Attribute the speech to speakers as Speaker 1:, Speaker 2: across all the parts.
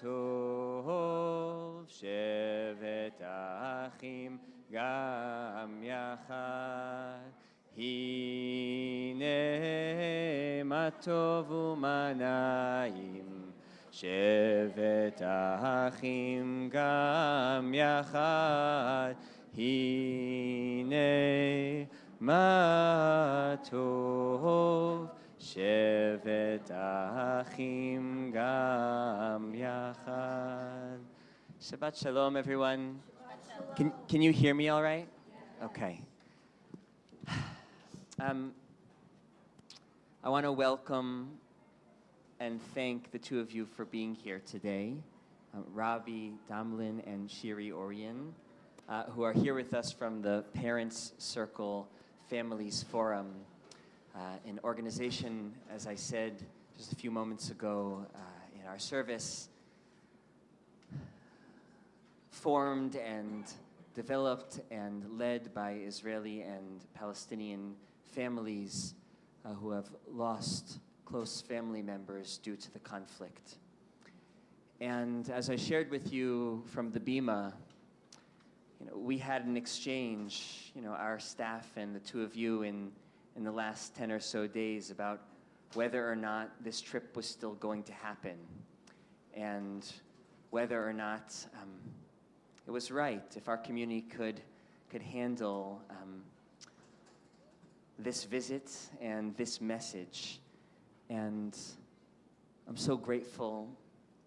Speaker 1: טוב שבת האחים גם יחד הנה מה טוב ומה נעים שבת האחים גם יחד הנה מה טוב שבת האחים גם יחד. Shabbat Shalom, everyone. Can you hear me all right? Okay. I want to welcome and thank the two of you for being here today, Robbie Damelin and Shiri Orion, who are here with us from the Parents Circle Families Forum, an organization, as I said just a few moments ago in our service, formed and developed and led by Israeli and Palestinian families who have lost close family members due to the conflict. And as I shared with you from the Bima, we had an exchange, our staff and the two of you in the last 10 or so days about whether or not this trip was still going to happen and whether or not it was right, if our community could handle this visit and this message. And I'm so grateful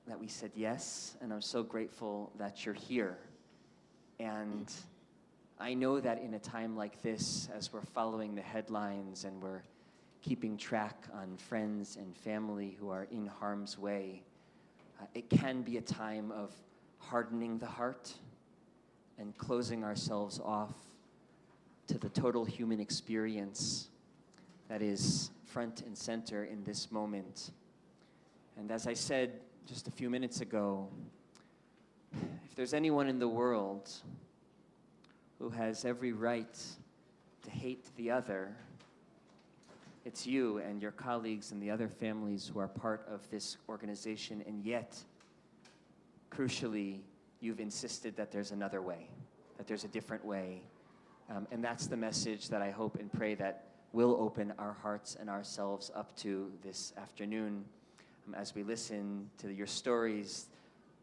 Speaker 1: that we said yes, and I'm so grateful that you're here. And I know that in a time like this, as we're following the headlines and we're keeping track on friends and family who are in harm's way, it can be a time of hardening the heart and closing ourselves off to the total human experience that is front and center in this moment. And as I said just a few minutes ago, if there's anyone in the world who has every right to hate the other, it's you and your colleagues and the other families who are part of this organization, and yet, crucially, you've insisted that there's another way, that there's a different way. And that's the message that I hope and pray that will open our hearts and ourselves up to this afternoon as we listen to your stories,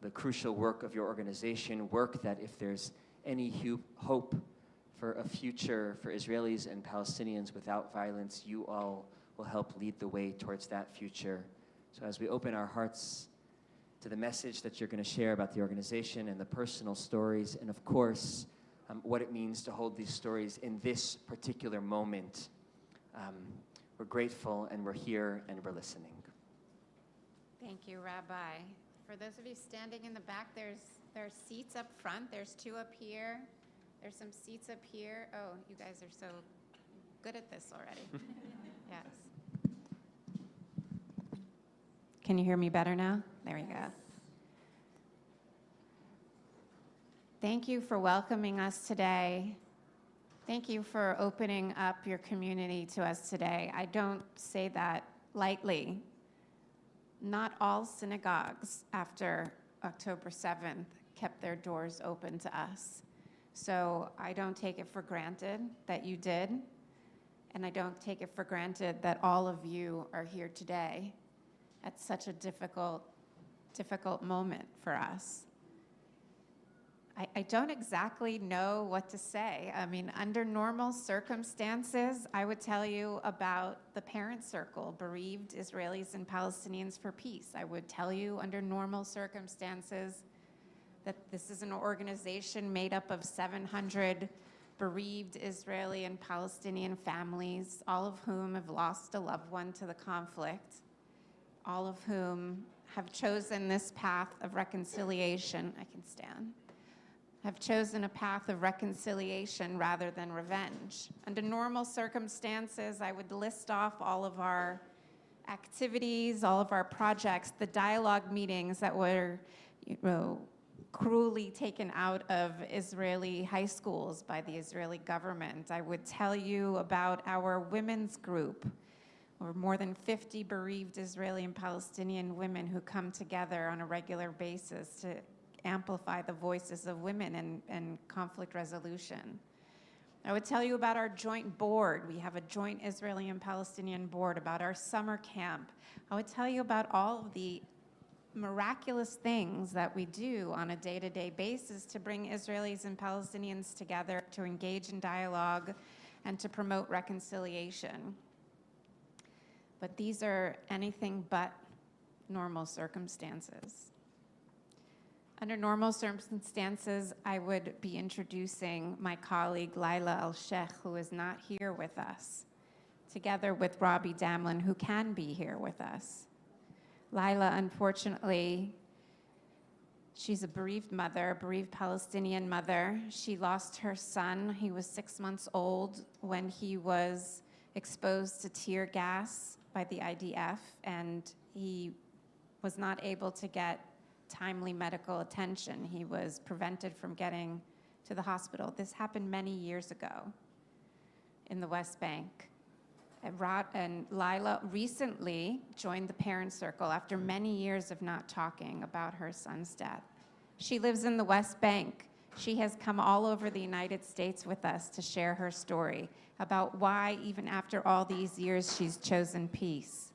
Speaker 1: the crucial work of your organization, work that if there's any hope for a future for Israelis and Palestinians without violence, you all will help lead the way towards that future. So as we open our hearts to the message that you're going to share about the organization and the personal stories, and of course, what it means to hold these stories in this particular moment, we're grateful and we're here and we're listening.
Speaker 2: Thank you, Rabbi. For those of you standing in the back, there's seats up front. There's two up here. There's some seats up here. Oh, you guys are so good at this already. Yes. Can you hear me better now? There we go. Thank you for welcoming us today. Thank you for opening up your community to us today. I don't say that lightly. Not all synagogues after October 7th kept their doors open to us. So I don't take it for granted that you did, and I don't take it for granted that all of you are here today at such a difficult moment for us. I don't exactly know what to say. I mean, under normal circumstances, I would tell you about the Parent Circle, Bereaved Israelis and Palestinians for Peace. I would tell you under normal circumstances that this is an organization made up of 700 bereaved Israeli and Palestinian families, all of whom have lost a loved one to the conflict, all of whom have chosen this path of reconciliation. I can stand. Have chosen a path of reconciliation rather than revenge. Under normal circumstances, I would list off all of our activities, all of our projects, the dialogue meetings that were, cruelly taken out of Israeli high schools by the Israeli government. I would tell you about our women's group, or more than 50 bereaved Israeli and Palestinian women who come together on a regular basis to amplify the voices of women in conflict resolution. I would tell you about our joint board. We have a joint Israeli and Palestinian board, about our summer camp. I would tell you about all of the miraculous things that we do on a day-to-day basis to bring Israelis and Palestinians together, to engage in dialogue, and to promote reconciliation. But these are anything but normal circumstances. Under normal circumstances, I would be introducing my colleague Laila Al-Sheikh, who is not here with us, together with Robbie Damelin, who can be here with us. Laila, unfortunately, she's a bereaved mother, a bereaved Palestinian mother. She lost her son. He was 6 months old when he was exposed to tear gas by the IDF, and he was not able to get timely medical attention. He was prevented from getting to the hospital. This happened many years ago in the West Bank. And Laila recently joined the parent circle after many years of not talking about her son's death. She lives in the West Bank. She has come all over the United States with us to share her story about why, even after all these years, she's chosen peace.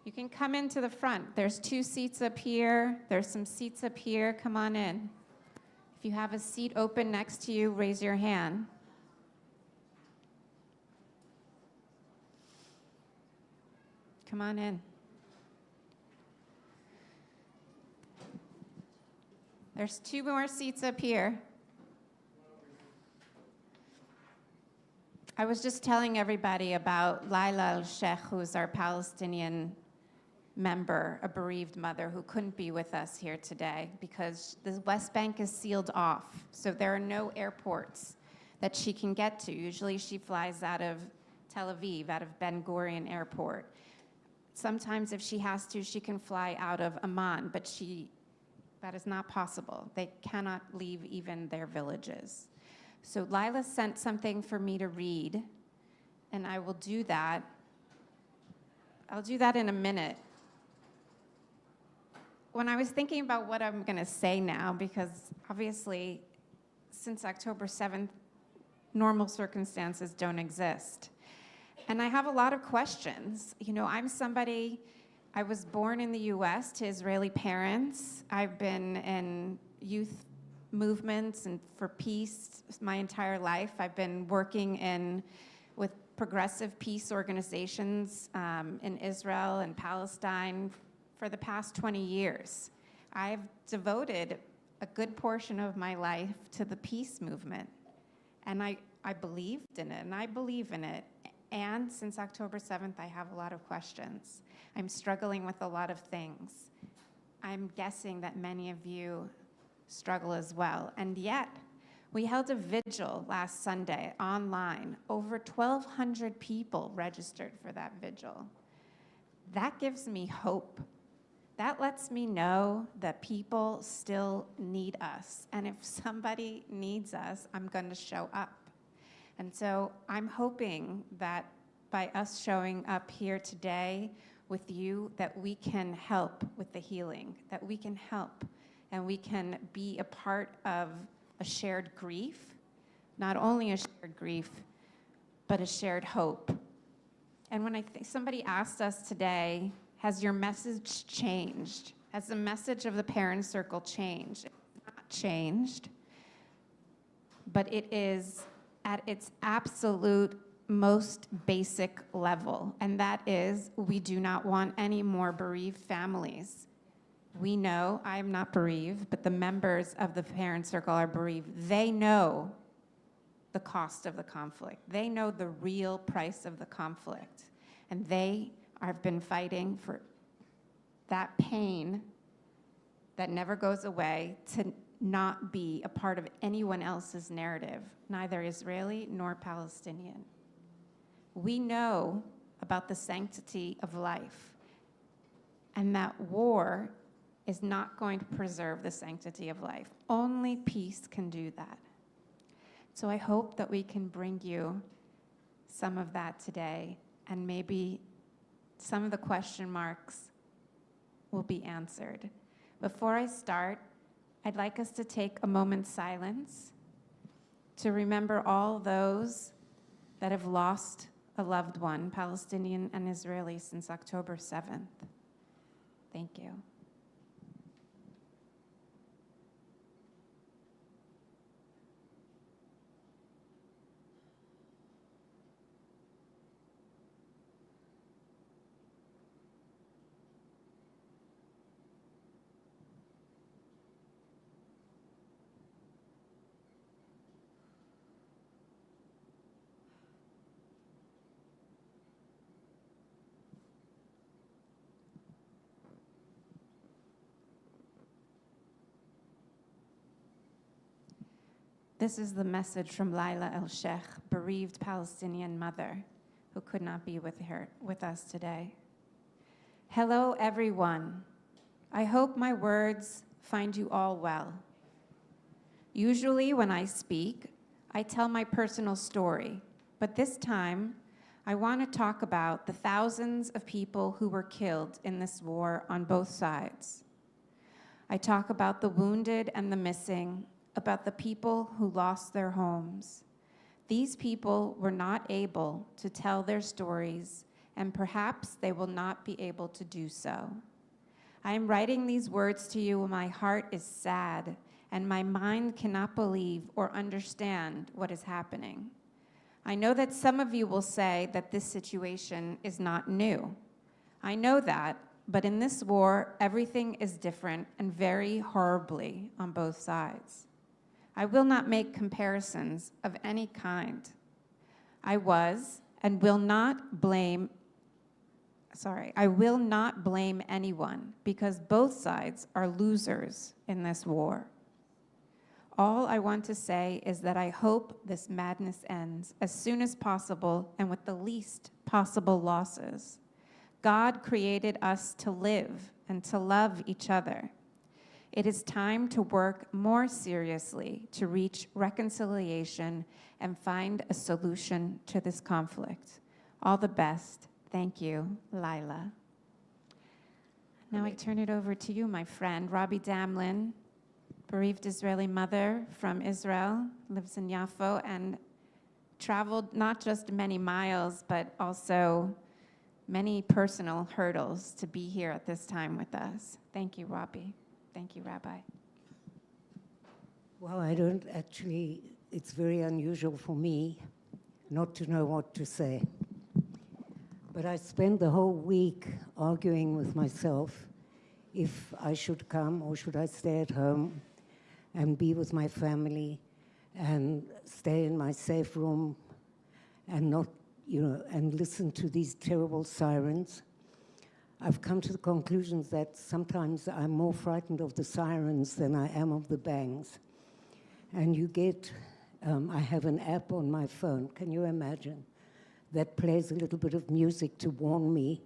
Speaker 2: You can come into the front. There's 2 seats up here. There's some seats up here. Come on in. If you have a seat open next to you, raise your hand. Come on in. There's 2 more seats up here. I was just telling everybody about Laila Al-Sheikh, who's our Palestinian member, a bereaved mother who couldn't be with us here today because the West Bank is sealed off. So there are no airports that she can get to. Usually she flies out of Tel Aviv, out of Ben Gurion Airport. Sometimes if she has to, she can fly out of Amman, but that is not possible. They cannot leave even their villages. So Laila sent something for me to read, and I will do that. I'll do that in a minute. When I was thinking about what I'm going to say now, because obviously since October 7th, normal circumstances don't exist. And I have a lot of questions. You know, I was born in the US to Israeli parents. I've been in youth movements and for peace my entire life. I've been working with progressive peace organizations in Israel and Palestine for the past 20 years. I've devoted a good portion of my life to the peace movement. And I believed in it, and I believe in it. And since October 7th, I have a lot of questions. I'm struggling with a lot of things. I'm guessing that many of you struggle as well. And yet, we held a vigil last Sunday online. Over 1,200 people registered for that vigil. That gives me hope. That lets me know that people still need us. And if somebody needs us, I'm going to show up. And so I'm hoping that by us showing up here today with you, that we can help with the healing, that we can help and we can be a part of a shared grief, not only a shared grief, but a shared hope. And when somebody asked us today, has your message changed? Has the message of the parent circle changed? It's not changed, but it is at its absolute most basic level, and that is we do not want any more bereaved families. We know, I am not bereaved, but the members of the parent circle are bereaved. They know the cost of the conflict. They know the real price of the conflict, and they have been fighting for that pain that never goes away to not be a part of anyone else's narrative, neither Israeli nor Palestinian. We know about the sanctity of life, and that war is not going to preserve the sanctity of life. Only peace can do that. So I hope that we can bring you some of that today, and maybe some of the question marks will be answered. Before I start, I'd like us to take a moment's silence to remember all those that have lost a loved one, Palestinian and Israeli, since October 7th. Thank you. This is the message from Laila Al-Sheikh, bereaved Palestinian mother who could not be with us today. Hello, everyone. I hope my words find you all well. Usually when I speak, I tell my personal story, but this time I want to talk about the thousands of people who were killed in this war on both sides. I talk about the wounded and the missing, about the people who lost their homes. These people were not able to tell their stories, and perhaps they will not be able to do so. I am writing these words to you when my heart is sad, and my mind cannot believe or understand what is happening. I know that some of you will say that this situation is not new. I know that, but in this war, everything is different and very horribly on both sides. I will not make comparisons of any kind. I will not blame anyone because both sides are losers in this war. All I want to say is that I hope this madness ends as soon as possible and with the least possible losses. God created us to live and to love each other. It is time to work more seriously to reach reconciliation and find a solution to this conflict. All the best. Thank you, Laila. Now I turn it over to you, my friend, Robbie Damelin, bereaved Israeli mother from Israel, lives in Yafo, and traveled not just many miles, but also many personal hurdles to be here at this time with us. Thank you, Robbie. Thank you, Rabbi.
Speaker 3: Well, I don't actually, it's very unusual for me not to know what to say. But I spent the whole week arguing with myself if I should come or should I stay at home and be with my family and stay in my safe room and not, and listen to these terrible sirens. I've come to the conclusions that sometimes I'm more frightened of the sirens than I am of the bangs. And you get, I have an app on my phone, can you imagine, that plays a little bit of music to warn me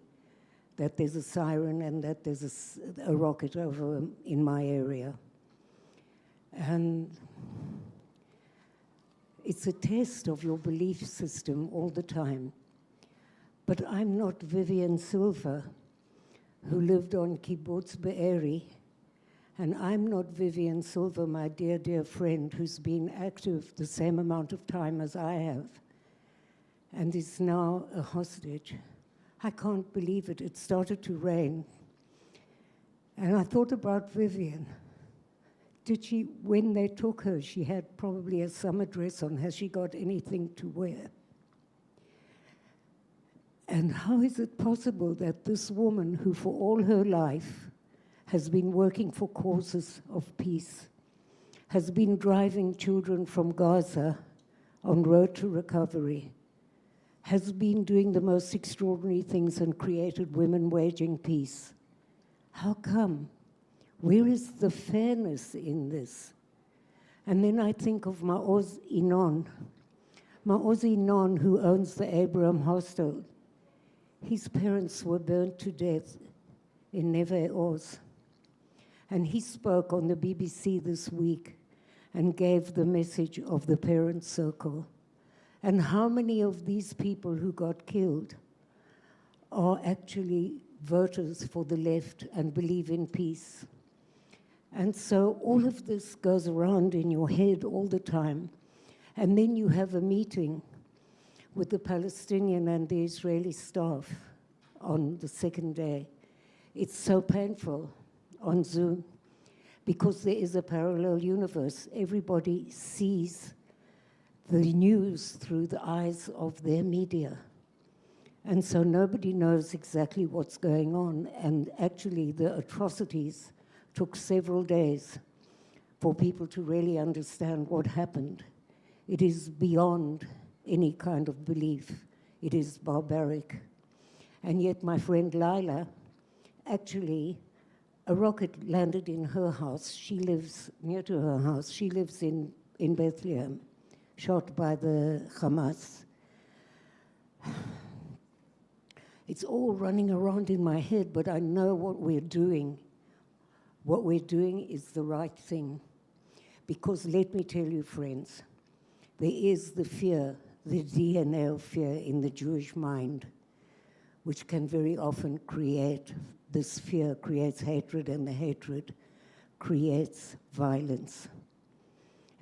Speaker 3: that there's a siren and that there's a rocket over in my area. And it's a test of your belief system all the time. But I'm not Vivian Silva, who lived on Kibbutz Be'eri, and I'm not Vivian Silva, my dear, dear friend, who's been active the same amount of time as I have, and is now a hostage. I can't believe it. It started to rain. And I thought about Vivian. When they took her, she had probably a summer dress on. Has she got anything to wear? And how is it possible that this woman, who for all her life has been working for causes of peace, has been driving children from Gaza on road to recovery, has been doing the most extraordinary things and created women waging peace? How come? Where is the fairness in this? And then I think of Ma'oz Inon, who owns the Abraham Hostel. His parents were burnt to death in Neve Oz. And he spoke on the BBC this week and gave the message of the parent circle. And how many of these people who got killed are actually voters for the left and believe in peace. And so all of this goes around in your head all the time. And then you have a meeting with the Palestinian and the Israeli staff on the second day. It's so painful on Zoom because there is a parallel universe. Everybody sees the news through the eyes of their media. And so nobody knows exactly what's going on. And actually, the atrocities took several days for people to really understand what happened. It is beyond any kind of belief. It is barbaric. And yet my friend Laila, actually, a rocket landed in her house. She lives near to her house. She lives in Bethlehem, shot by the Hamas. It's all running around in my head, but I know what we're doing. What we're doing is the right thing. Because let me tell you, friends, there is the fear, the DNA of fear in the Jewish mind, which can very often create, this fear creates hatred, and the hatred creates violence.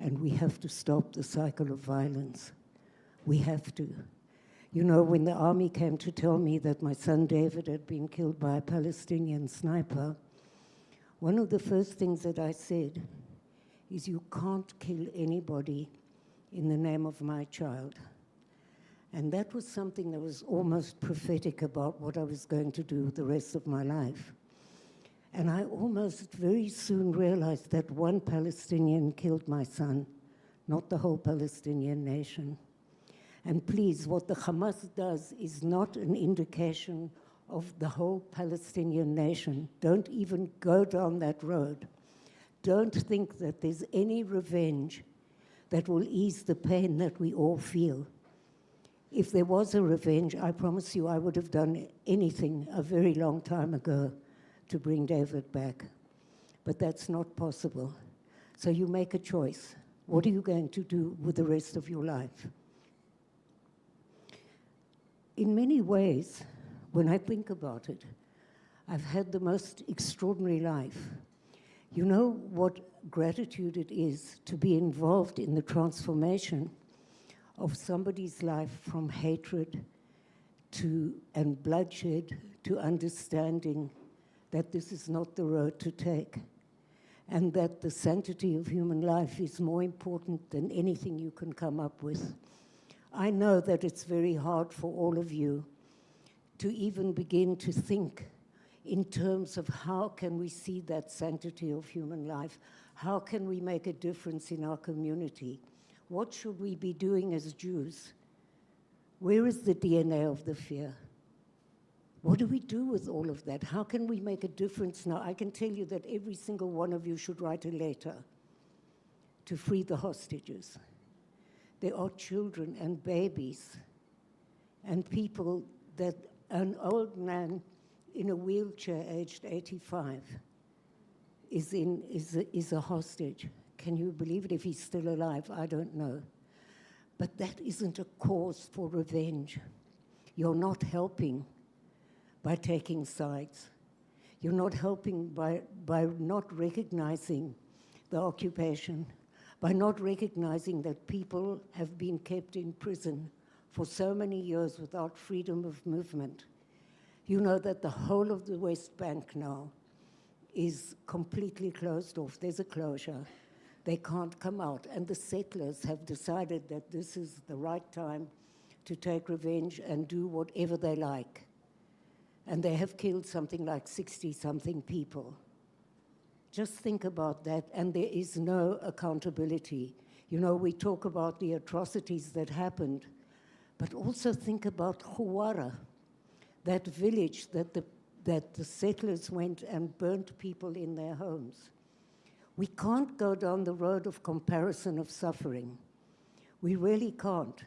Speaker 3: And we have to stop the cycle of violence. We have to. You know, when the army came to tell me that my son David had been killed by a Palestinian sniper, one of the first things that I said is, you can't kill anybody in the name of my child. And that was something that was almost prophetic about what I was going to do the rest of my life. And I almost very soon realized that one Palestinian killed my son, not the whole Palestinian nation. And please, what the Hamas does is not an indication of the whole Palestinian nation. Don't even go down that road. Don't think that there's any revenge that will ease the pain that we all feel. If there was a revenge, I promise you I would have done anything a very long time ago to bring David back. But that's not possible. So you make a choice. What are you going to do with the rest of your life? In many ways, when I think about it, I've had the most extraordinary life. You know what gratitude it is to be involved in the transformation of somebody's life from hatred to and bloodshed to understanding that this is not the road to take, and that the sanctity of human life is more important than anything you can come up with. I know that it's very hard for all of you to even begin to think in terms of how can we see that sanctity of human life? How can we make a difference in our community? What should we be doing as Jews? Where is the DNA of the fear? What do we do with all of that? How can we make a difference now? I can tell you that every single one of you should write a letter to free the hostages. There are children and babies and people that an old man in a wheelchair aged 85 is a hostage. Can you believe it? If he's still alive, I don't know. But that isn't a cause for revenge. You're not helping by taking sides. You're not helping by not recognizing the occupation, by not recognizing that people have been kept in prison for so many years without freedom of movement. You know that the whole of the West Bank now is completely closed off. There's a closure. They can't come out. And the settlers have decided that this is the right time to take revenge and do whatever they like. And they have killed something like 60-something people. Just think about that, and there is no accountability. You know, we talk about the atrocities that happened, but also think about Huwara, that village that the settlers went and burnt people in their homes. We can't go down the road of comparison of suffering. We really can't.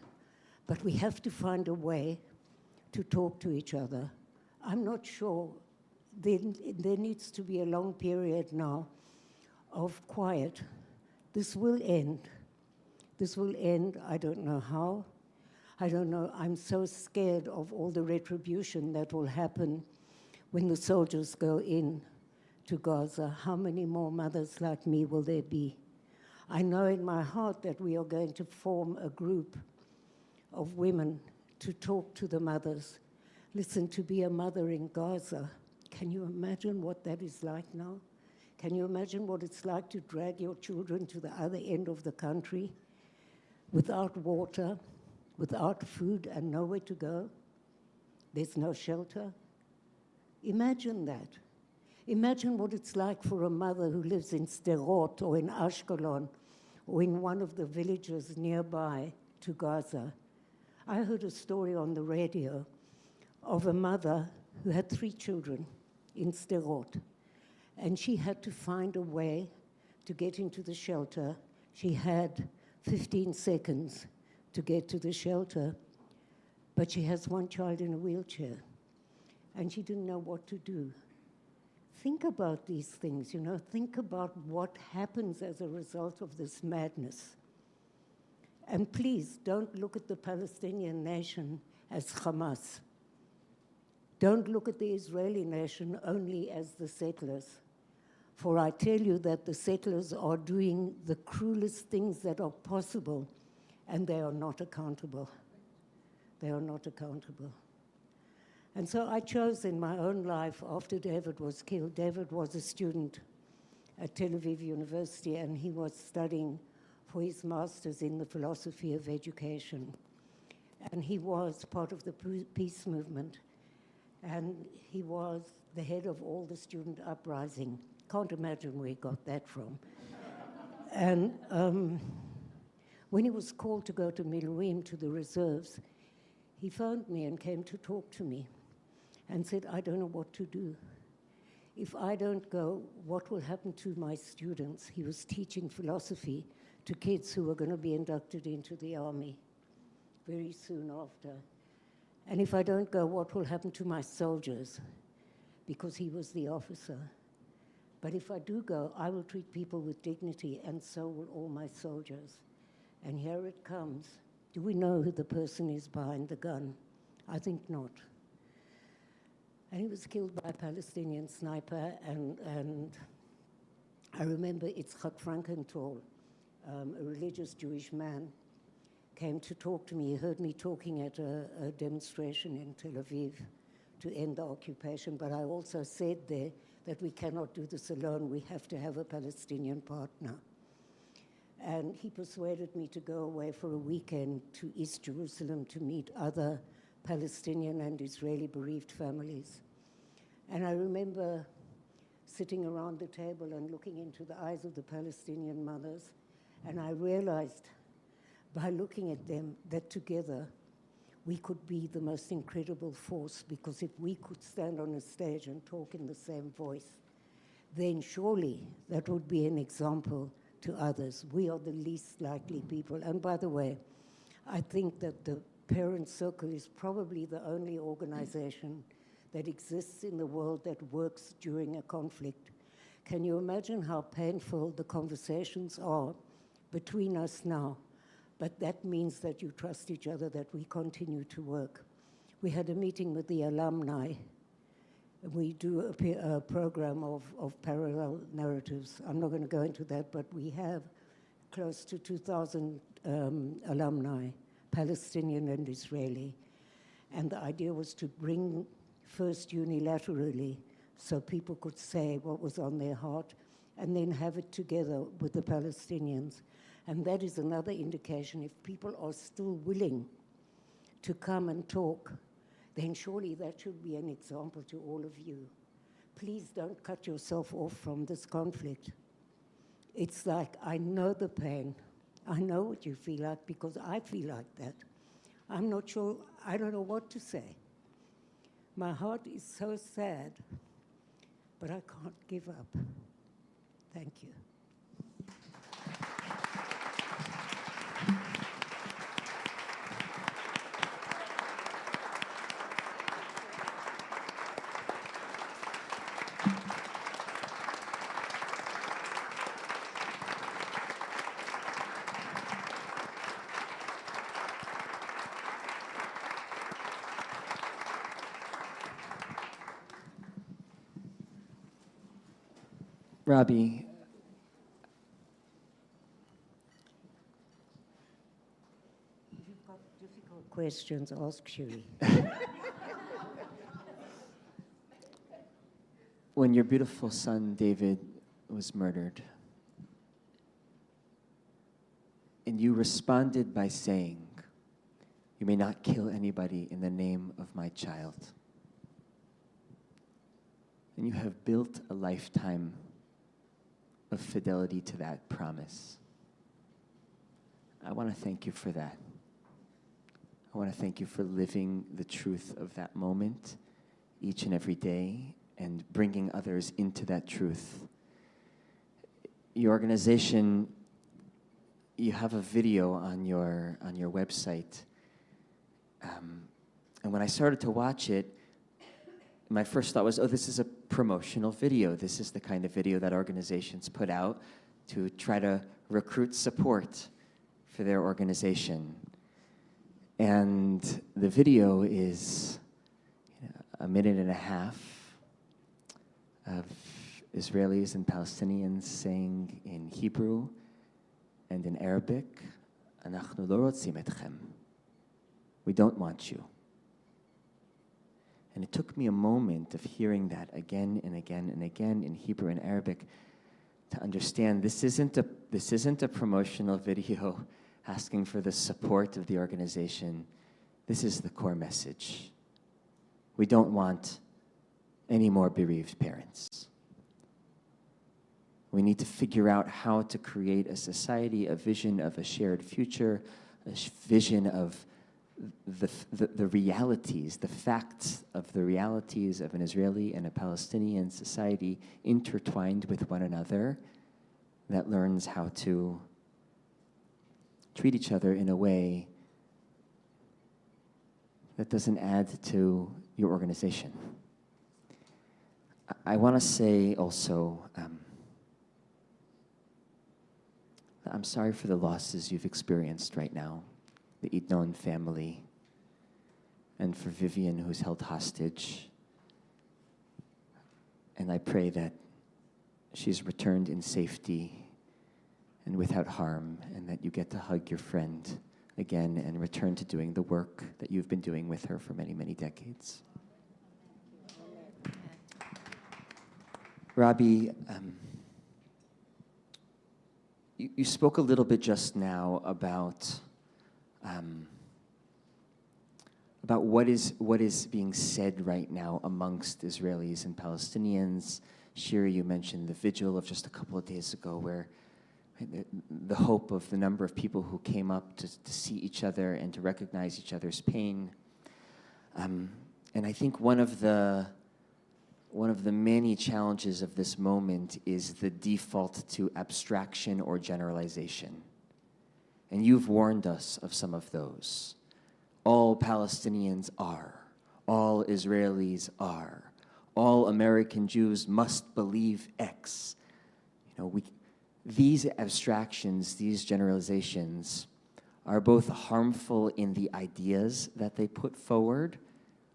Speaker 3: But we have to find a way to talk to each other. I'm not sure. There needs to be a long period now of quiet. This will end. This will end. I don't know how. I don't know, I'm so scared of all the retribution that will happen when the soldiers go in to Gaza. How many more mothers like me will there be? I know in my heart that we are going to form a group of women to talk to the mothers. Listen, to be a mother in Gaza, can you imagine what that is like now? Can you imagine what it's like to drag your children to the other end of the country without water, without food, and nowhere to go? There's no shelter. Imagine that. Imagine what it's like for a mother who lives in Sderot or in Ashkelon or in one of the villages nearby to Gaza. I heard a story on the radio of a mother who had 3 children in Sderot, and she had to find a way to get into the shelter. She had 15 seconds to get to the shelter, but she has 1 child in a wheelchair, and she didn't know what to do. Think about these things, think about what happens as a result of this madness. And please, don't look at the Palestinian nation as Hamas. Don't look at the Israeli nation only as the settlers. For I tell you that the settlers are doing the cruelest things that are possible, and they are not accountable. They are not accountable. And so I chose in my own life, after David was killed, David was a student at Tel Aviv University, and he was studying for his master's in the philosophy of education. And he was part of the peace movement, and he was the head of all the student uprising. Can't imagine where he got that from. And when he was called to go to Miluim, to the reserves, he phoned me and came to talk to me and said, I don't know what to do. If I don't go, what will happen to my students? He was teaching philosophy to kids who were going to be inducted into the army very soon after. And if I don't go, what will happen to my soldiers? Because he was the officer. But if I do go, I will treat people with dignity, and so will all my soldiers. And here it comes. Do we know who the person is behind the gun? I think not. And he was killed by a Palestinian sniper, and I remember Itzhak Frankenthal, a religious Jewish man, came to talk to me. He heard me talking at a demonstration in Tel Aviv to end the occupation, but I also said there that we cannot do this alone. We have to have a Palestinian partner. And he persuaded me to go away for a weekend to East Jerusalem to meet other Palestinian and Israeli bereaved families. And I remember sitting around the table and looking into the eyes of the Palestinian mothers, and I realized by looking at them that together we could be the most incredible force, because if we could stand on a stage and talk in the same voice, then surely that would be an example to others. We are the least likely people. And by the way, I think that the Parent Circle is probably the only organization that exists in the world that works during a conflict. Can you imagine how painful the conversations are between us now? But that means that you trust each other, that we continue to work. We had a meeting with the alumni. We do a program of parallel narratives. I'm not going to go into that, but we have close to 2,000 alumni, Palestinian and Israeli. And the idea was to bring first unilaterally so people could say what was on their heart, and then have it together with the Palestinians. And that is another indication. If people are still willing to come and talk, then surely that should be an example to all of you. Please don't cut yourself off from this conflict. It's like, I know the pain. I know what you feel like, because I feel like that. I'm not sure, I don't know what to say. My heart is so sad, but I can't give up. Thank you.
Speaker 1: Robbie,
Speaker 3: If you've got difficult questions, ask Shiri.
Speaker 1: when your beautiful son David was murdered, and you responded by saying, "You may not kill anybody in the name of my child." And you have built a lifetime of fidelity to that promise. I want to thank you for that. I want to thank you for living the truth of that moment each and every day and bringing others into that truth. Your organization, you have a video on your website. And when I started to watch it, my first thought was, oh, this is a promotional video. This is the kind of video that organizations put out to try to recruit support for their organization. And the video is a minute and a half of Israelis and Palestinians saying in Hebrew and in Arabic, "Anachnu lo rotzim etchem." We don't want you. And it took me a moment of hearing that again and again and again in Hebrew and Arabic to understand this isn't a promotional video asking for the support of the organization. This is the core message. We don't want any more bereaved parents. We need to figure out how to create a society, a vision of a shared future, a vision of the realities, the facts of the realities of an Israeli and a Palestinian society intertwined with one another that learns how to treat each other in a way that doesn't add to your organization. I want to say also, I'm sorry for the losses you've experienced right now, the Idnon family, and for Vivian, who's held hostage. And I pray that she's returned in safety and without harm, and that you get to hug your friend again and return to doing the work that you've been doing with her for many, many decades. Robbie, you spoke a little bit just now about what is being said right now amongst Israelis and Palestinians. Shiri, you mentioned the vigil of just a couple of days ago, where the hope of the number of people who came up to see each other and to recognize each other's pain. And I think one of the many challenges of this moment is the default to abstraction or generalization. And you've warned us of some of those. All Palestinians are. All Israelis are. All American Jews must believe X. These abstractions, these generalizations, are both harmful in the ideas that they put forward,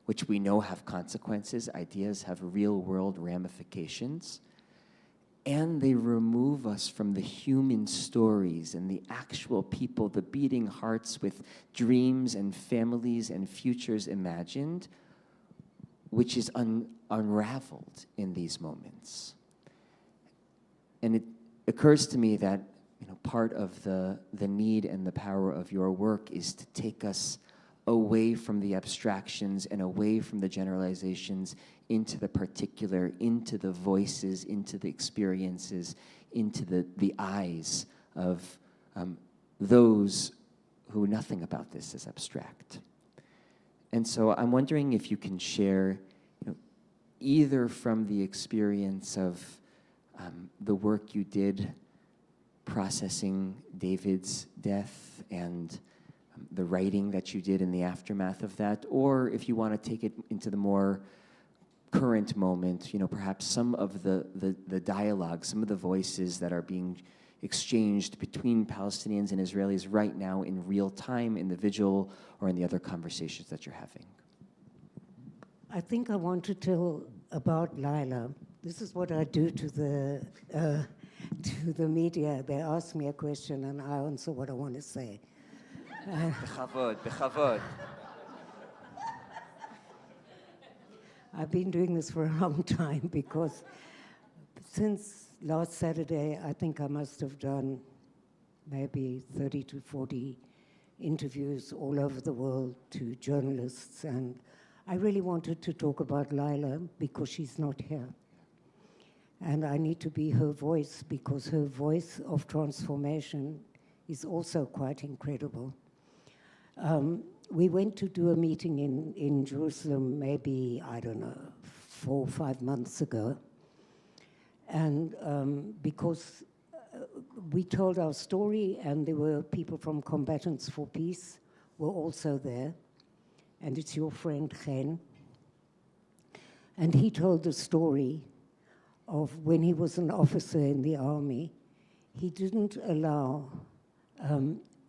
Speaker 1: which we know have consequences. Ideas have real-world ramifications. And they remove us from the human stories and the actual people, the beating hearts with dreams and families and futures imagined, which is unraveled in these moments. And it occurs to me that part of the need and the power of your work is to take us away from the abstractions and away from the generalizations into the particular, into the voices, into the experiences, into the eyes of those who nothing about this is abstract. And so I'm wondering if you can share, either from the experience of the work you did processing David's death and the writing that you did in the aftermath of that, or if you want to take it into the more current moment, perhaps some of the dialogue, some of the voices that are being exchanged between Palestinians and Israelis right now in real time in the vigil or in the other conversations that you're having.
Speaker 3: I think I want to tell about Laila. This is what I do to the media. They ask me a question and I answer what I want to say.
Speaker 1: בכבוד, בכבוד.
Speaker 3: I've been doing this for a long time because since last Saturday, I think I must have done maybe 30 to 40 interviews all over the world to journalists. And I really wanted to talk about Laila because she's not here. And I need to be her voice because her voice of transformation is also quite incredible. We went to do a meeting in Jerusalem maybe, I don't know, 4 or 5 months ago. And because we told our story and there were people from Combatants for Peace were also there. And it's your friend Chen. And he told the story of when he was an officer in the army, he didn't allow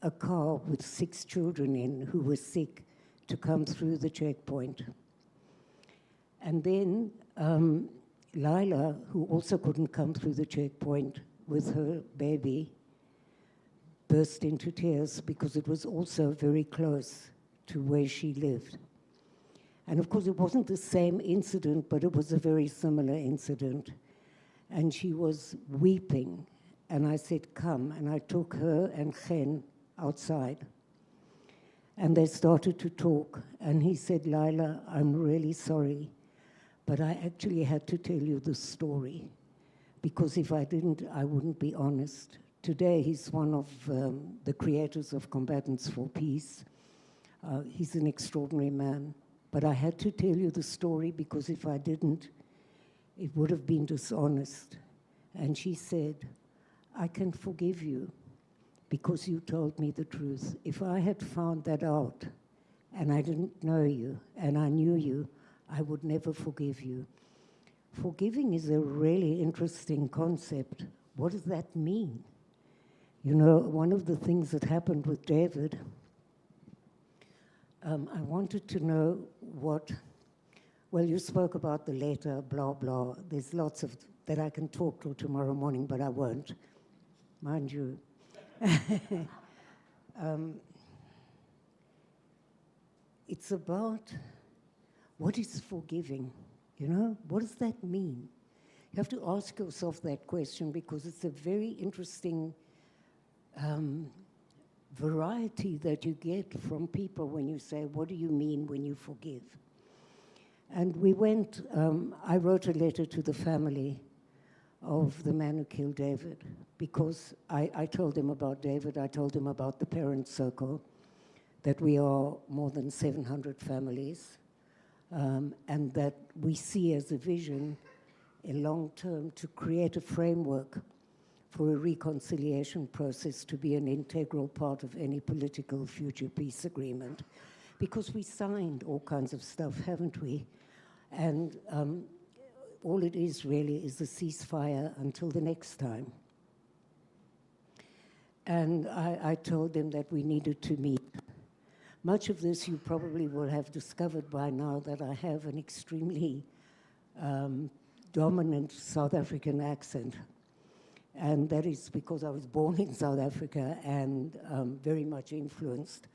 Speaker 3: a car with 6 children in who were sick to come through the checkpoint. And then Laila, who also couldn't come through the checkpoint with her baby, burst into tears because it was also very close to where she lived. And of course, it wasn't the same incident, but it was a very similar incident. And she was weeping. And I said, come. And I took her and Chen outside. And they started to talk. And he said, Laila, I'm really sorry, but I actually had to tell you the story. Because if I didn't, I wouldn't be honest. Today, he's one of the creators of Combatants for Peace. He's an extraordinary man. But I had to tell you the story because if I didn't, it would have been dishonest. And she said, I can forgive you because you told me the truth. If I had found that out and I didn't know you and I knew you, I would never forgive you. Forgiving is a really interesting concept. What does that mean? You know, one of the things that happened with David, I wanted to know what, well, you spoke about the letter, blah, blah. There's lots of that I can talk till tomorrow morning, but I won't, mind you. It's about what is forgiving, you know? What does that mean? You have to ask yourself that question because it's a very interesting variety that you get from people when you say, what do you mean when you forgive? And we went, I wrote a letter to the family of the man who killed David because I told them about David, I told them about the parent circle, that we are more than 700 families, and that we see as a vision, a long term, to create a framework for a reconciliation process to be an integral part of any political future peace agreement. Because we signed all kinds of stuff, haven't we? And all it is really is a ceasefire until the next time. And I told them that we needed to meet. Much of this you probably will have discovered by now that I have an extremely dominant South African accent. And that is because I was born in South Africa and very much influenced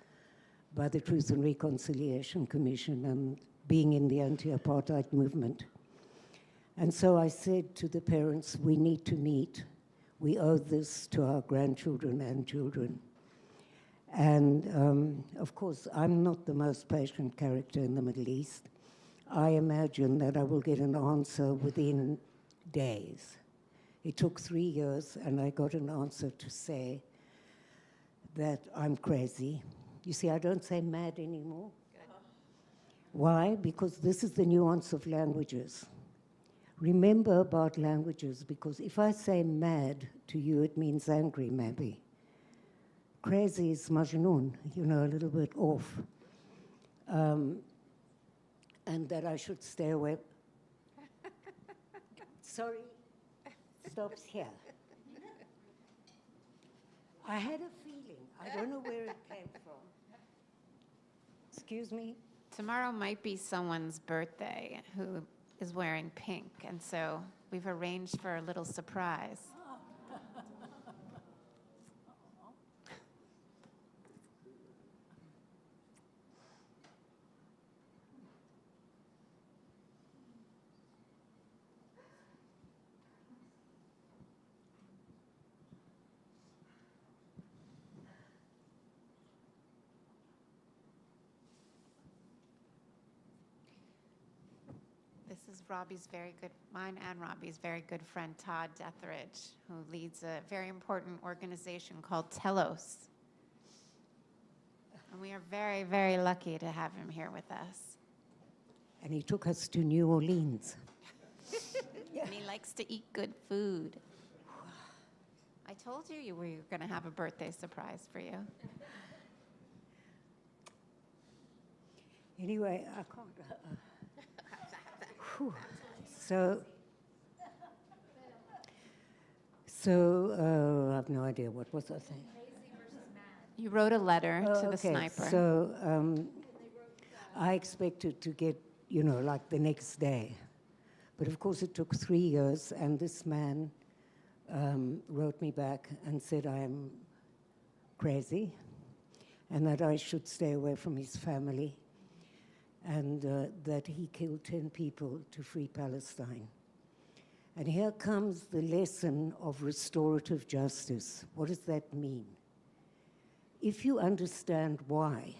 Speaker 3: by the Truth and Reconciliation Commission and being in the anti-apartheid movement. And so I said to the parents, we need to meet. We owe this to our grandchildren and children. And of course, I'm not the most patient character in the Middle East. I imagine that I will get an answer within days. It took 3 years, and I got an answer to say that I'm crazy. You see, I don't say mad anymore. Why? Because this is the nuance of languages. Remember about languages, because if I say mad to you, it means angry, maybe. Crazy is majnoon, you know, a little bit off. And that I should stay away. Sorry, stops here. I had a feeling. I don't know where it came from. Excuse me?
Speaker 2: Tomorrow might be someone's birthday who is wearing pink, and so we've arranged for a little surprise. This is mine and Robbie's very good friend, Todd Detheridge, who leads a very important organization called Telos. And we are very, very lucky to have him here with us.
Speaker 3: And he took us to New Orleans.
Speaker 2: And he likes to eat good food. I told you we were going to have a birthday surprise for you.
Speaker 3: Anyway, I can't. So I have no idea. What was I saying?
Speaker 2: You wrote a letter to the sniper.
Speaker 3: So I expected to get, like the next day. But of course it took 3 years, and this man wrote me back and said I am crazy and that I should stay away from his family, and that he killed 10 people to free Palestine. And here comes the lesson of restorative justice. What does that mean? If you understand why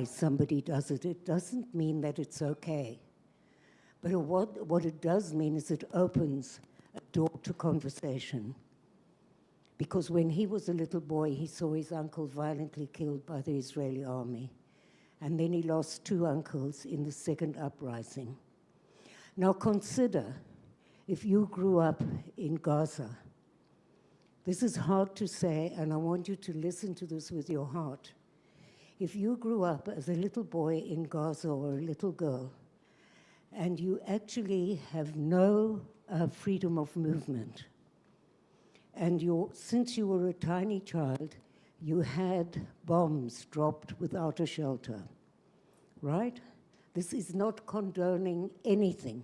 Speaker 3: somebody does it, it doesn't mean that it's okay. But what it does mean is it opens a door to conversation. Because when he was a little boy, he saw his uncle violently killed by the Israeli army. And then he lost 2 uncles in the second uprising. Now consider, if you grew up in Gaza, this is hard to say, and I want you to listen to this with your heart. If you grew up as a little boy in Gaza or a little girl, and you actually have no freedom of movement, and since you were a tiny child, you had bombs dropped without a shelter, right? This is not condoning anything.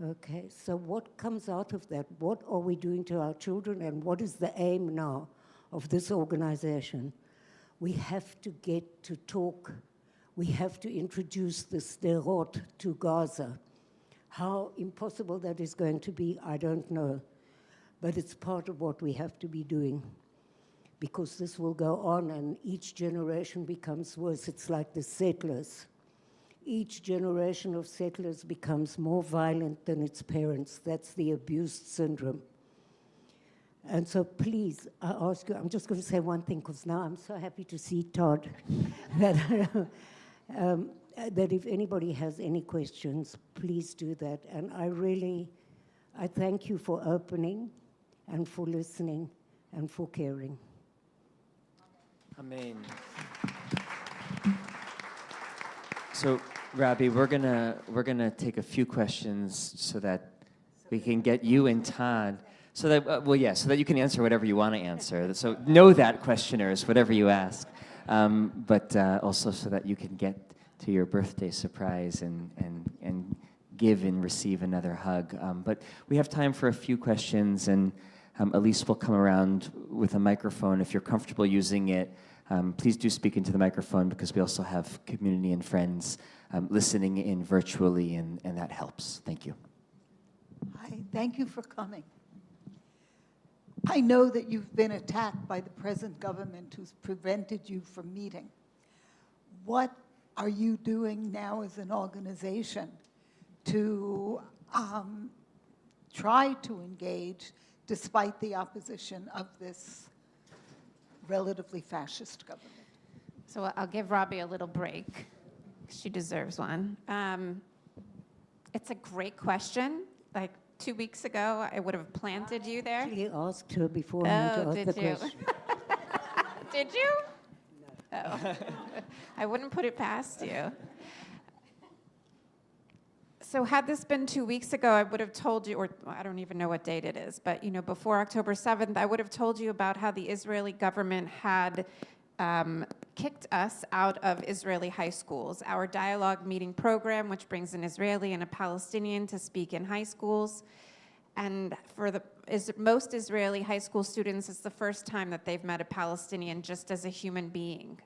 Speaker 3: Okay, so what comes out of that? What are we doing to our children, and what is the aim now of this organization? We have to get to talk. We have to introduce the sderot to Gaza. How impossible that is going to be, I don't know. But it's part of what we have to be doing, because this will go on and each generation becomes worse. It's like the settlers. Each generation of settlers becomes more violent than its parents. That's the abused syndrome. And so please, I ask you, I'm just going to say one thing, because now I'm so happy to see Todd, that if anybody has any questions, please do that. And I thank you for opening and for listening and for caring.
Speaker 1: Amen. So, Robbie, we're gonna take a few questions so that we can get you and Todd, so that you can answer whatever you want to answer. So know that, questioners, whatever you ask, but also so that you can get to your birthday surprise and give and receive another hug. But we have time for a few questions, and Elise will come around with a microphone. If you're comfortable using it, please do speak into the microphone, because we also have community and friends listening in virtually, and that helps. Thank you.
Speaker 4: Hi, thank you for coming. I know that you've been attacked by the present government who's prevented you from meeting. What are you doing now as an organization to try to engage despite the opposition of this relatively fascist government?
Speaker 2: So I'll give Robbie a little break. She deserves one. It's a great question. Like 2 weeks ago, I would have planted you there.
Speaker 3: I actually asked her beforehand to ask the question.
Speaker 2: Did you? No. Oh. I wouldn't put it past you. So had this been 2 weeks ago, I would have told you, or I don't even know what date it is, but before October 7th, I would have told you about how the Israeli government had kicked us out of Israeli high schools. Our dialogue meeting program, which brings an Israeli and a Palestinian to speak in high schools. And for most Israeli high school students, it's the first time that they've met a Palestinian just as a human being,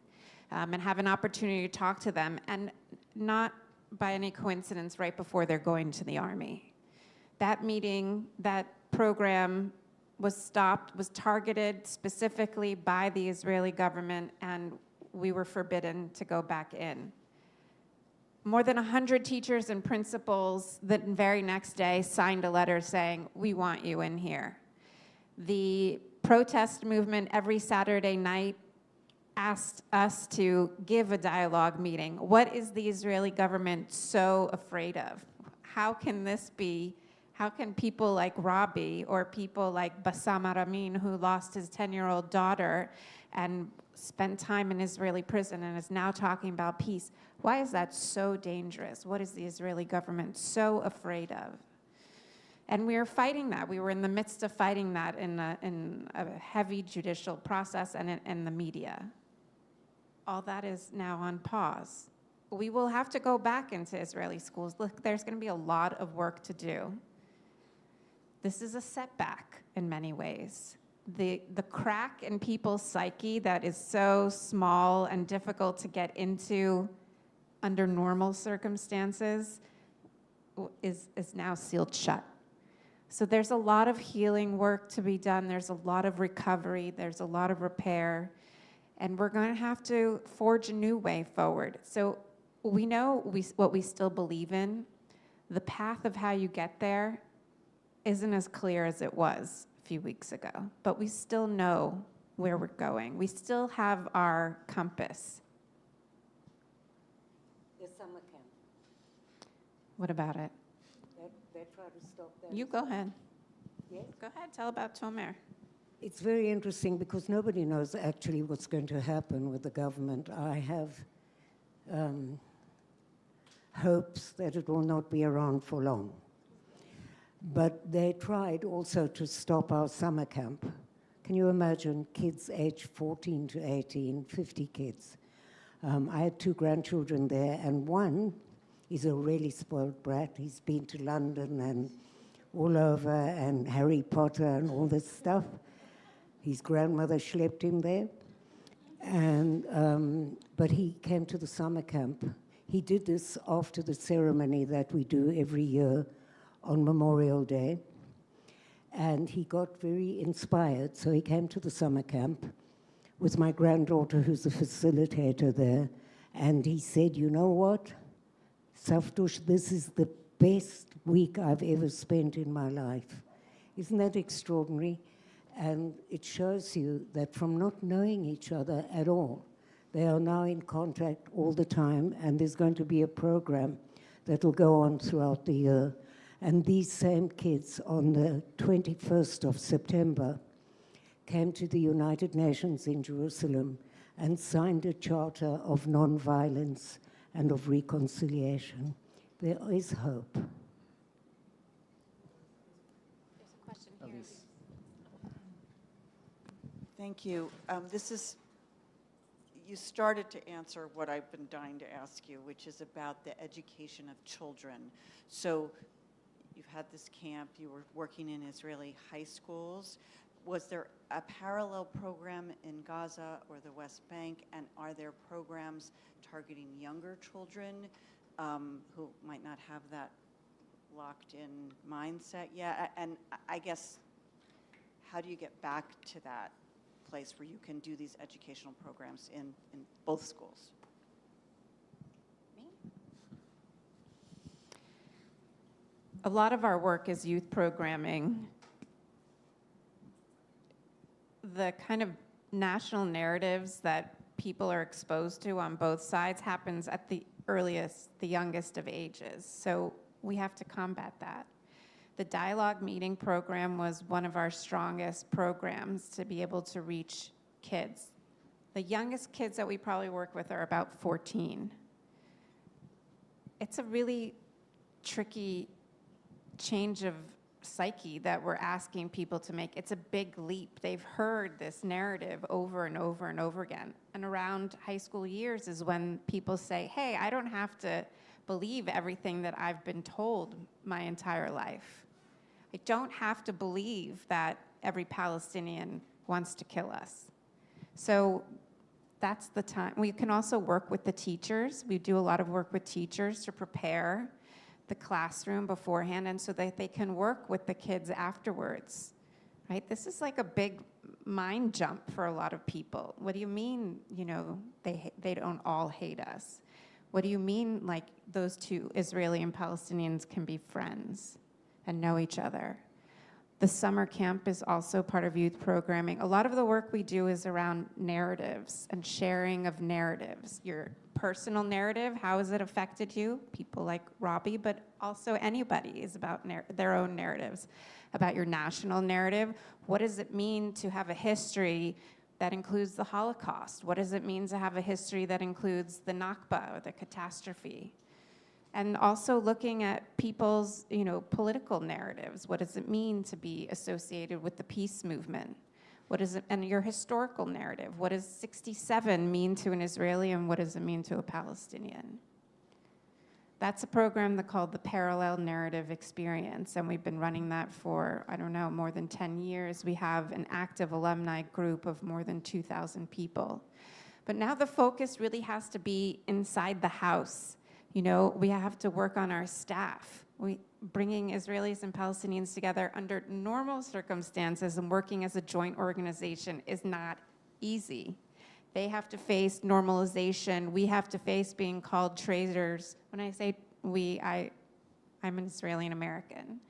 Speaker 2: and have an opportunity to talk to them, and not by any coincidence right before they're going to the army. That meeting, that program was stopped, was targeted specifically by the Israeli government, and we were forbidden to go back in. More than 100 teachers and principals the very next day signed a letter saying, we want you in here. The protest movement every Saturday night asked us to give a dialogue meeting. What is the Israeli government so afraid of? How can this be? How can people like Robbie or people like Bassam Aramin, who lost his 10-year-old daughter and spent time in Israeli prison and is now talking about peace, why is that so dangerous? What is the Israeli government so afraid of? And we are fighting that. We were in the midst of fighting that in a heavy judicial process and in the media. All that is now on pause. We will have to go back into Israeli schools. Look, there's going to be a lot of work to do. This is a setback in many ways. The crack in people's psyche that is so small and difficult to get into under normal circumstances is now sealed shut. So there's a lot of healing work to be done. There's a lot of recovery. There's a lot of repair. And we're going to have to forge a new way forward. So we know what we still believe in. The path of how you get there isn't as clear as it was a few weeks ago, but we still know where we're going. We still have our compass.
Speaker 3: The summer camp.
Speaker 2: What about it?
Speaker 3: They try to stop that.
Speaker 2: You go ahead.
Speaker 3: Yes?
Speaker 2: Go ahead, tell about Tomer.
Speaker 3: It's very interesting because nobody knows actually what's going to happen with the government. I have hopes that it will not be around for long. But they tried also to stop our summer camp. Can you imagine kids aged 14 to 18, 50 kids? I had 2 grandchildren there, and one is a really spoiled brat. He's been to London and all over, and Harry Potter and all this stuff. His grandmother schlepped him there. And, but he came to the summer camp. He did this after the ceremony that we do every year on Memorial Day. And he got very inspired, so he came to the summer camp with my granddaughter, who's a facilitator there. And he said, you know what, Saftush, this is the best week I've ever spent in my life. Isn't that extraordinary? And it shows you that from not knowing each other at all, they are now in contact all the time, and there's going to be a program that will go on throughout the year. And these same kids on the 21st of September came to the United Nations in Jerusalem and signed a charter of nonviolence and of reconciliation. There is hope.
Speaker 2: There's a question here.
Speaker 1: Elise.
Speaker 5: Thank you. You started to answer what I've been dying to ask you, which is about the education of children. So you've had this camp, you were working in Israeli high schools. Was there a parallel program in Gaza or the West Bank, and are there programs targeting younger children who might not have that locked-in mindset yet? And I guess, how do you get back to that place where you can do these educational programs in both schools?
Speaker 2: Me? A lot of our work is youth programming. The kind of national narratives that people are exposed to on both sides happens at the youngest of ages. So we have to combat that. The dialogue meeting program was one of our strongest programs to be able to reach kids. The youngest kids that we probably work with are about 14. It's a really tricky change of psyche that we're asking people to make. It's a big leap. They've heard this narrative over and over and over again. And around high school years is when people say, hey, I don't have to believe everything that I've been told my entire life. I don't have to believe that every Palestinian wants to kill us. So that's the time. We can also work with the teachers. We do a lot of work with teachers to prepare the classroom beforehand, and so that they can work with the kids afterwards, right? This is like a big mind jump for a lot of people. What do you mean, you know, they don't all hate us? What do you mean, like, those two, Israeli and Palestinians, can be friends and know each other? The summer camp is also part of youth programming. A lot of the work we do is around narratives and sharing of narratives. Your personal narrative, how has it affected you? People like Robbie, but also anybody is about their own narratives. About your national narrative, what does it mean to have a history that includes the Holocaust? What does it mean to have a history that includes the Nakba, or the catastrophe? And also looking at people's, you know, political narratives. What does it mean to be associated with the peace movement? What is it, and your historical narrative? What does 67 mean to an Israeli, and what does it mean to a Palestinian? That's a program called the Parallel Narrative Experience, and we've been running that for, I don't know, more than 10 years. We have an active alumni group of more than 2,000 people. But now the focus really has to be inside the house. You know, we have to work on our staff. Bringing Israelis and Palestinians together under normal circumstances and working as a joint organization is not easy. They have to face normalization. We have to face being called traitors. When I say we, I'm an Israeli and American.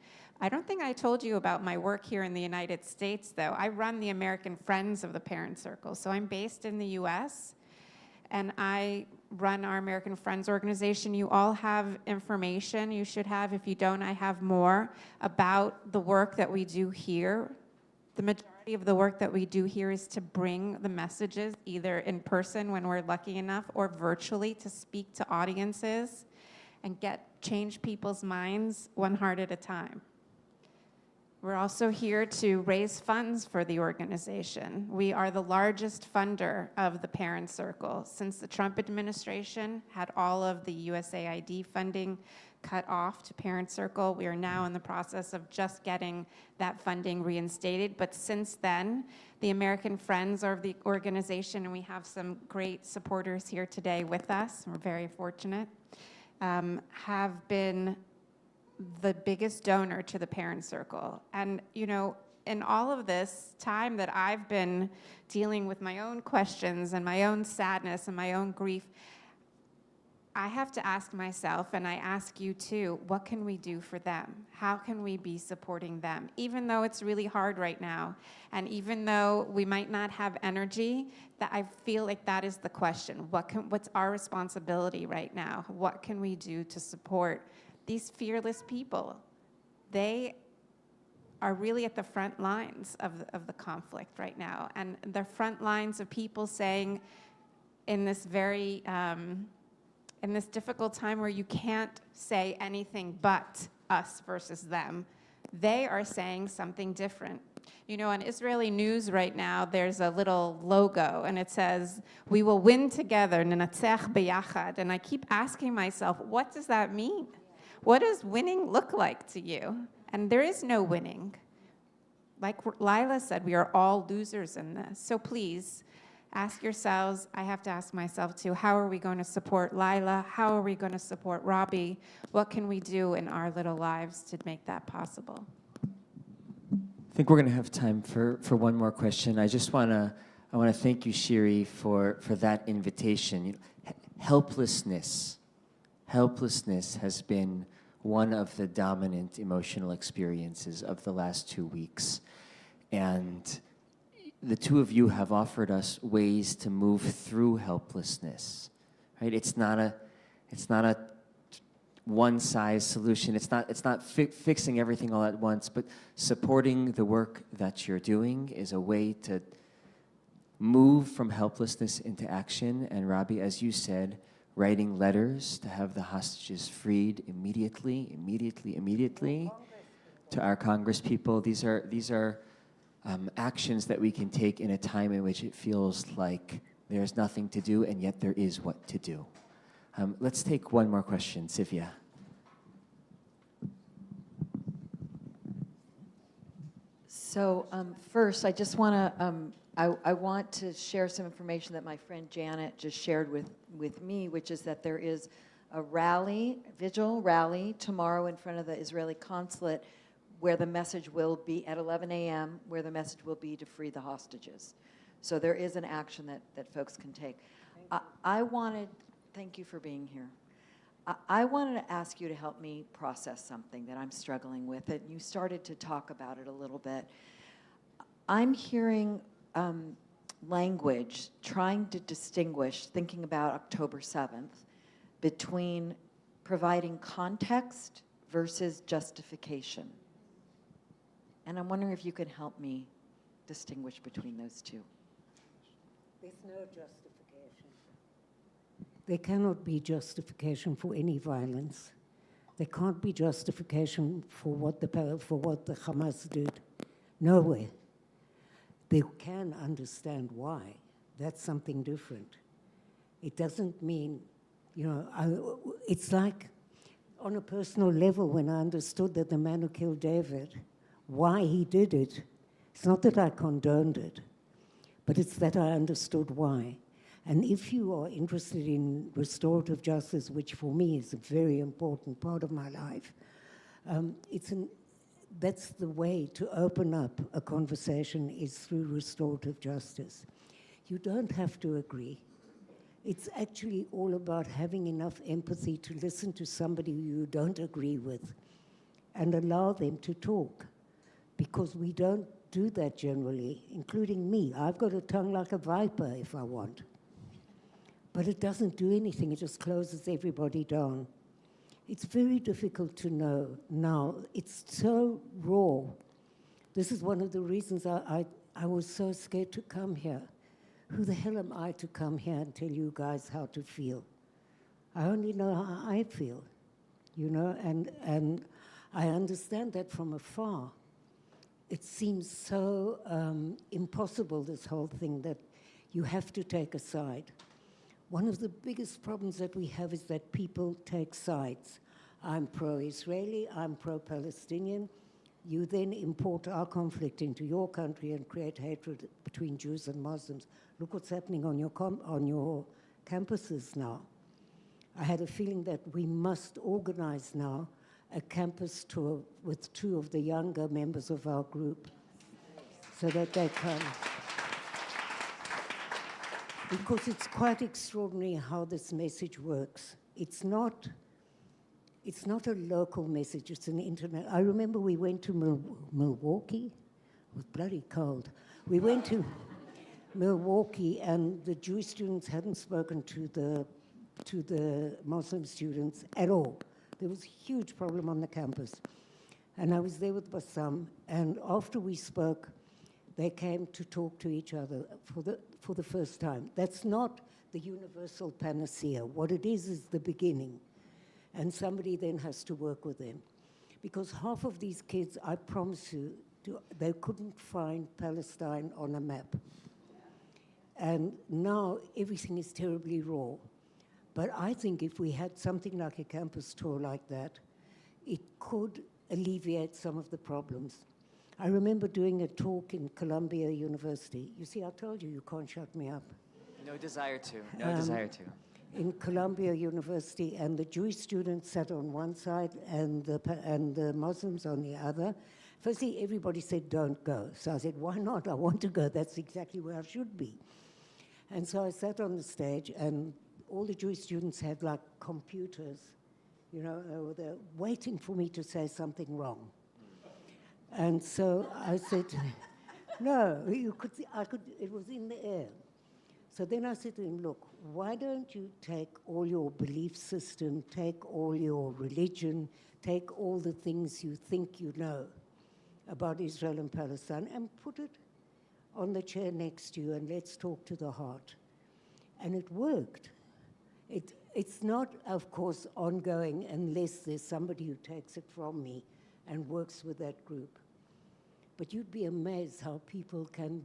Speaker 2: I don't think I told you about my work here in the United States, though. I run the American Friends of the Parent Circle. So I'm based in the US, and I run our American Friends organization. You all have information you should have. If you don't, I have more about the work that we do here. The majority of the work that we do here is to bring the messages either in person when we're lucky enough, or virtually, to speak to audiences and change people's minds one heart at a time. We're also here to raise funds for the organization. We are the largest funder of the Parent Circle. Since the Trump administration had all of the USAID funding cut off to Parent Circle, we are now in the process of just getting that funding reinstated. But since then, the American Friends of the organization, and we have some great supporters here today with us, we're very fortunate, have been the biggest donor to the Parent Circle. And, you know, in all of this time that I've been dealing with my own questions and my own sadness and my own grief, I have to ask myself, and I ask you too, what can we do for them? How can we be supporting them? Even though it's really hard right now, and even though we might not have energy, that I feel like that is the question. What's our responsibility right now? What can we do to support these fearless people? They are really at the front lines of the conflict right now, and the front lines of people saying, in this very in this difficult time where you can't say anything but us versus them, they are saying something different. You know, on Israeli news right now, there's a little logo, and it says, "We will win together, nenatzech beyachad." And I keep asking myself, what does that mean? What does winning look like to you? And there is no winning. Like Laila said, we are all losers in this. So please, ask yourselves, I have to ask myself too, how are we going to support Laila? How are we going to support Robbie? What can we do in our little lives to make that possible?
Speaker 1: I think we're going to have time for one more question. I want to thank you, Shiri, for that invitation. You know, helplessness has been one of the dominant emotional experiences of the last 2 weeks. And the two of you have offered us ways to move through helplessness, right? It's not a one-size solution. It's not fixing everything all at once, but supporting the work that you're doing is a way to move from helplessness into action. And Robbie, as you said, writing letters to have the hostages freed immediately, to our Congress people. These are actions that we can take in a time in which it feels like there's nothing to do, and yet there is what to do. Let's take one more question. Sylvia.
Speaker 6: So first, I just want to, I want to share some information that my friend Janet just shared with me, which is that there is a rally, vigil rally, tomorrow in front of the Israeli consulate, where the message will be at 11 a.m., where the message will be to free the hostages. So there is an action that folks can take. Thank you for being here. I wanted to ask you to help me process something that I'm struggling with, and you started to talk about it a little bit. I'm hearing language trying to distinguish, thinking about October 7th, between providing context versus justification. And I'm wondering if you could help me distinguish between those two.
Speaker 3: There's no justification. There cannot be justification for any violence. There can't be justification for what the Hamas did. Nowhere. They can understand why. That's something different. It doesn't mean, it's like on a personal level when I understood that the man who killed David, why he did it. It's not that I condoned it, but it's that I understood why. And if you are interested in restorative justice, which for me is a very important part of my life, that's the way to open up a conversation is through restorative justice. You don't have to agree. It's actually all about having enough empathy to listen to somebody who you don't agree with and allow them to talk, because we don't do that generally, including me. I've got a tongue like a viper if I want. But it doesn't do anything. It just closes everybody down. It's very difficult to know now. It's so raw. This is one of the reasons I was so scared to come here. Who the hell am I to come here and tell you guys how to feel? I only know how I feel, and I understand that from afar. It seems so impossible, this whole thing, that you have to take a side. One of the biggest problems that we have is that people take sides. I'm pro-Israeli, I'm pro-Palestinian. You then import our conflict into your country and create hatred between Jews and Muslims. Look what's happening on your campuses now. I had a feeling that we must organize now a campus tour with 2 of the younger members of our group so that they come. Because it's quite extraordinary how this message works. It's not a local message, it's an internet. I remember we went to Milwaukee. It was bloody cold. We went to Milwaukee, and the Jewish students hadn't spoken to the Muslim students at all. There was a huge problem on the campus. And I was there with Bassam, and after we spoke, they came to talk to each other for the first time. That's not the universal panacea. What it is the beginning. And somebody then has to work with them. Because half of these kids, I promise you, they couldn't find Palestine on a map. And now everything is terribly raw. But I think if we had something like a campus tour like that, it could alleviate some of the problems. I remember doing a talk in Columbia University. You see, I told you can't shut me up.
Speaker 1: No desire to. No desire to.
Speaker 3: In Columbia University, and the Jewish students sat on one side and the Muslims on the other. Firstly, everybody said, don't go. So I said, why not? I want to go. That's exactly where I should be. And so I sat on the stage, and all the Jewish students had like computers, they're waiting for me to say something wrong. And so I said, no, you could see, it was in the air. So then I said to him, look, why don't you take all your belief system, take all your religion, take all the things you think you know about Israel and Palestine and put it on the chair next to you, and let's talk to the heart. And it worked. It's not, of course, ongoing unless there's somebody who takes it from me and works with that group. But you'd be amazed how people can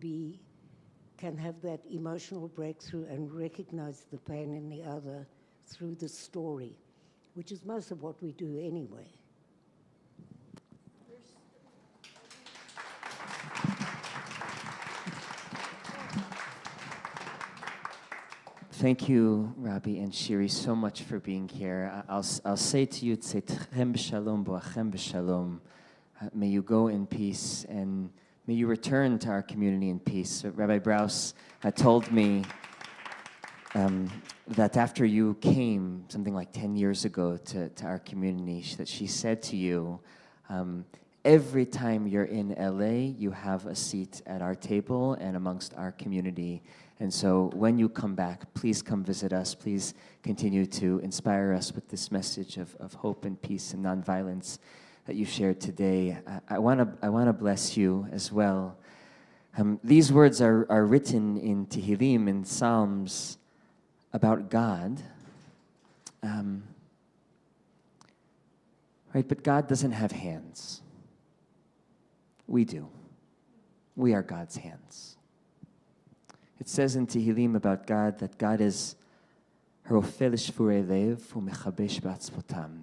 Speaker 3: have that emotional breakthrough and recognize the pain in the other through the story, which is most of what we do anyway.
Speaker 1: Thank you, Robbie and Shiri, so much for being here. I'll say to you, Tzetchem b'shalom, bo'achem b'shalom. May you go in peace, and may you return to our community in peace. Rabbi Brous had told me that after you came, something like 10 years ago, to our community, that she said to you, every time you're in LA, you have a seat at our table and amongst our community. And so when you come back, please come visit us. Please continue to inspire us with this message of hope and peace and nonviolence that you shared today. I want to bless you as well. These words are written in Tehillim, in Psalms, about God. Right, but God doesn't have hands. We do. We are God's hands. It says in Tehillim about God that God is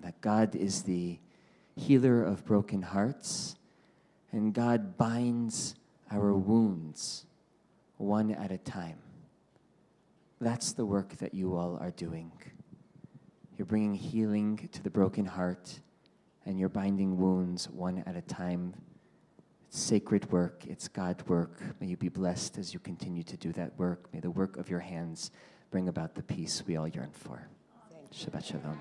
Speaker 1: that God is the healer of broken hearts, and God binds our wounds one at a time. That's the work that you all are doing. You're bringing healing to the broken heart, and you're binding wounds one at a time. It's sacred work. It's God work. May you be blessed as you continue to do that work. May the work of your hands bring about the peace we all yearn for. Shabbat shalom.